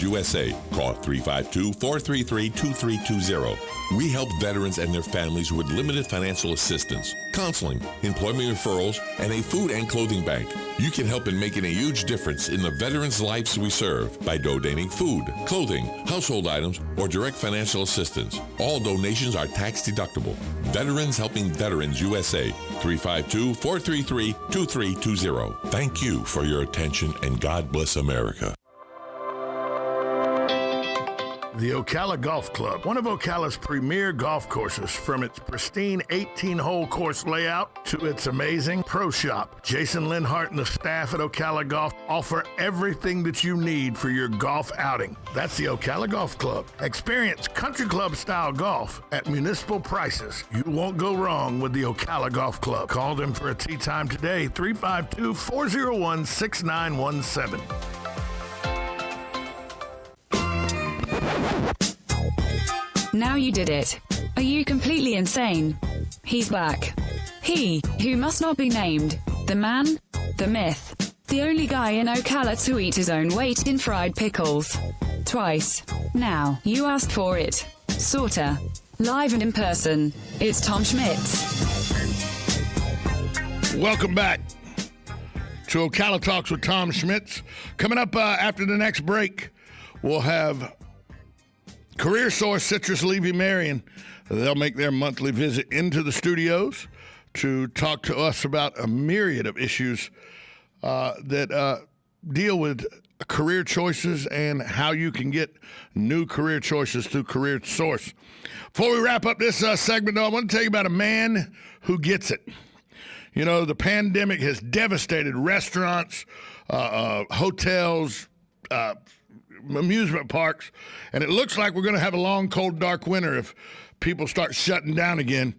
USA. Call 352-433-2320. We help veterans and their families with limited financial assistance, counseling, employment referrals, and a food and clothing bank. You can help in making a huge difference in the veterans' lives we serve by donating food, clothing, household items, or direct financial assistance. All donations are tax deductible. Veterans Helping Veterans USA, 352-433-2320. Thank you for your attention, and God bless America. The Ocala Golf Club, one of Ocala's premier golf courses, from its pristine 18-hole course layout to its amazing pro shop. Jason Linhart and the staff at Ocala Golf offer everything that you need for your golf outing. That's the Ocala Golf Club. Experience country club style golf at municipal prices. You won't go wrong with the Ocala Golf Club. Call them for a tee time today, 352-401-6917. Now you did it. Are you completely insane? He's back. He, who must not be named. The man, the myth, the only guy in Ocala to eat his own weight in fried pickles. Twice. Now, you asked for it. Sorta. Live and in person. It's Tom Schmitz. Welcome back to Ocala Talks with Tom Schmitz. Coming up after the next break, we'll have Career Source Citrus Levy Marion. They'll make their monthly visit into the studios to talk to us about a myriad of issues that deal with career choices and how you can get new career choices through Career Source. Before we wrap up this segment, though, I want to tell you about a man who gets it. You know, the pandemic has devastated restaurants, hotels, amusement parks, and it looks like we're going to have a long, cold, dark winter if people start shutting down again.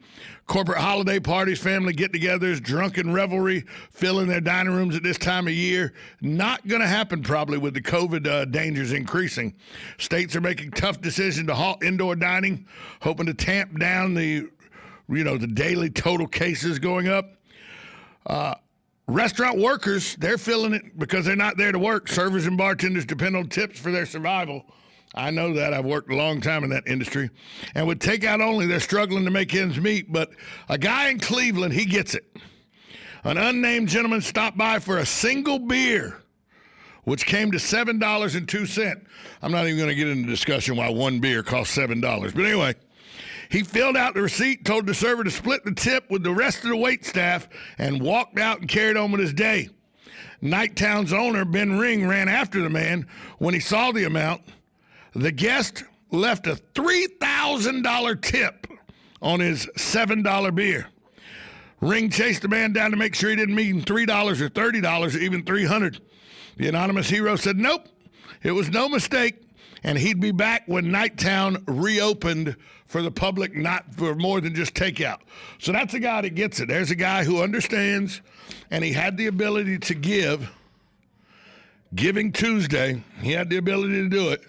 Corporate holiday parties, family get-togethers, drunken revelry filling their dining rooms at this time of year. Not going to happen probably with the COVID dangers increasing. States are making tough decisions to halt indoor dining, hoping to tamp down the daily total cases going up. Restaurant workers, they're feeling it because they're not there to work. Servers and bartenders depend on tips for their survival. I know that. I've worked a long time in that industry. And with takeout only, they're struggling to make ends meet. But a guy in Cleveland, he gets it. An unnamed gentleman stopped by for a single beer, which came to $7.02. I'm not even going to get into discussion why one beer costs $7. But anyway, he filled out the receipt, told the server to split the tip with the rest of the wait staff, and walked out and carried on with his day. Nighttown's owner, Ben Ring, ran after the man when he saw the amount. The guest left a $3,000 tip on his $7 beer. Ring chased the man down to make sure he didn't mean $3 or $30 or even $300. The anonymous hero said, nope, it was no mistake, and he'd be back when Nighttown reopened for the public, not for more than just takeout. So that's a guy that gets it. There's a guy who understands, and he had the ability to give. Giving Tuesday, he had the ability to do it,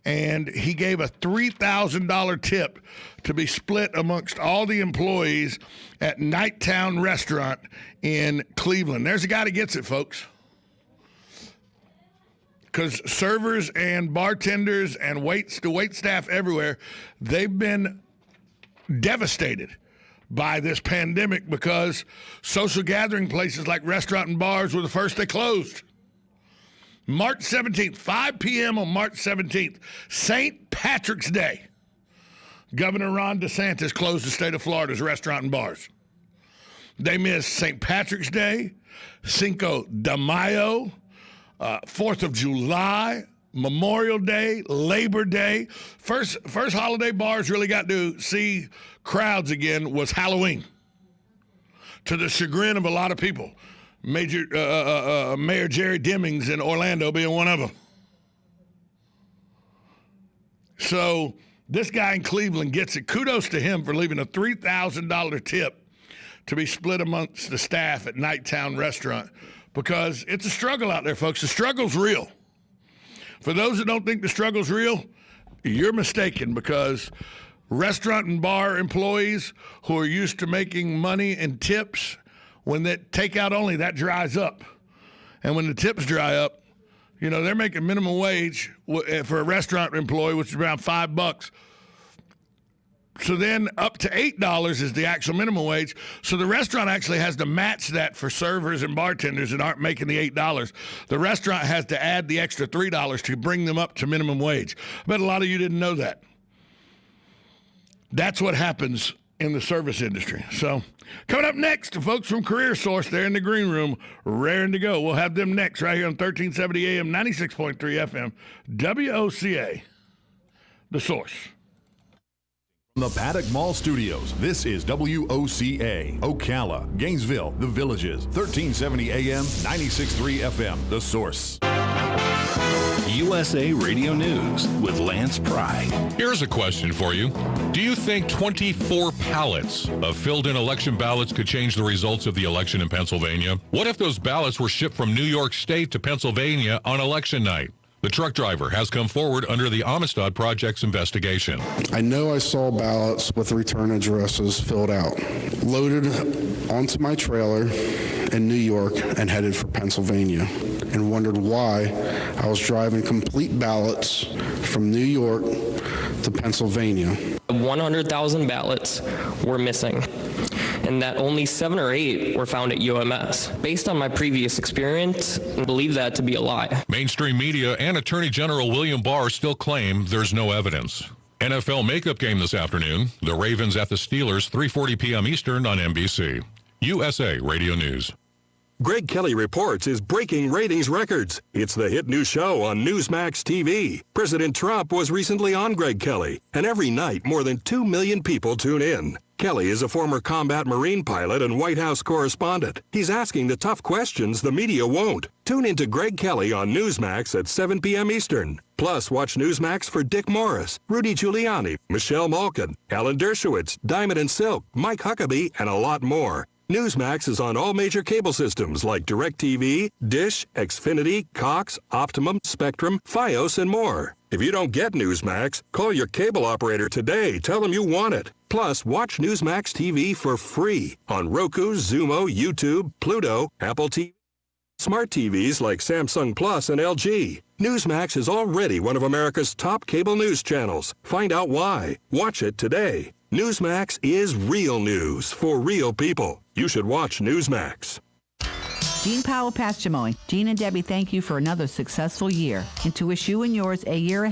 and he gave a $3,000 tip to be split amongst all the employees at Nighttown Restaurant in Cleveland. There's a guy that gets it, folks. Because servers and bartenders and the wait staff everywhere, they've been devastated by this pandemic because social gathering places like restaurant and bars were the first they closed. March 17th, 5 p.m. on March 17th, St. Patrick's Day. Governor Ron DeSantis closed the state of Florida's restaurant and bars. They missed St. Patrick's Day, Cinco de Mayo, 4th of July, Memorial Day, Labor Day. First holiday bars really got to see crowds again was Halloween, to the chagrin of a lot of people. Mayor Jerry Demings in Orlando being one of them. So this guy in Cleveland gets it. Kudos to him for leaving a $3,000 tip to be split amongst the staff at Nighttown Restaurant, because it's a struggle out there, folks. The struggle's real. For those that don't think the struggle's real, you're mistaken, because restaurant and bar employees who are used to making money and tips, when that takeout only, that dries up. And when the tips dry up, You know, they're making minimum wage for a restaurant employee, which is around $5. So then up to $8 is the actual minimum wage. So the restaurant actually has to match that for servers and bartenders that aren't making the $8. The restaurant has to add the extra $3 to bring them up to minimum wage. I bet a lot of you didn't know that. That's what happens in the service industry. So coming up next, the folks from Career Source, they're in the green room, raring to go. We'll have them next right here on 1370 AM, 96.3 FM, WOCA, The Source. From the Paddock Mall Studios, this is WOCA, Ocala, Gainesville, The Villages, 1370 AM, 96.3 FM, The Source. USA Radio News with Lance Pry. Here's a question for you. Do you think 24 pallets of filled-in election ballots could change the results of the election in Pennsylvania? What if those ballots were shipped from New York State to Pennsylvania on election night? The truck driver has come forward under the Amistad Project's investigation. I know I saw ballots with return addresses filled out, loaded onto my trailer in New York and headed for Pennsylvania, and wondered why I was driving complete ballots from New York to Pennsylvania. 100,000 ballots were missing, and that only 7 or 8 were found at UMS. Based on my previous experience, I believe that to be a lie. Mainstream media and Attorney General William Barr still claim there's no evidence. NFL makeup game this afternoon. The Ravens at the Steelers, 3:40 p.m. Eastern on NBC. USA Radio News. Greg Kelly Reports is breaking ratings records. It's the hit new show on Newsmax TV. President Trump was recently on Greg Kelly, and every night more than 2 million people tune in. Kelly is a former combat Marine pilot and White House correspondent. He's asking the tough questions the media won't. Tune into Greg Kelly on Newsmax at 7 p.m. Eastern. Plus, watch Newsmax for Dick Morris, Rudy Giuliani, Michelle Malkin, Alan Dershowitz, Diamond and Silk, Mike Huckabee, and a lot more. Newsmax is on all major cable systems like DirecTV, Dish, Xfinity, Cox, Optimum, Spectrum, Fios, and more. If you don't get Newsmax, call your cable operator today. Tell them you want it. Plus, watch Newsmax TV for free on Roku, Zumo, YouTube, Pluto, Apple TV, smart TVs like Samsung Plus and LG. Newsmax is already one of America's top cable news channels. Find out why. Watch it today. Newsmax is real news for real people. You should watch Newsmax. Gene Powell, Pastor Mowing. Gene and Debbie, thank you for another successful year, and to wish you and yours a year ahead.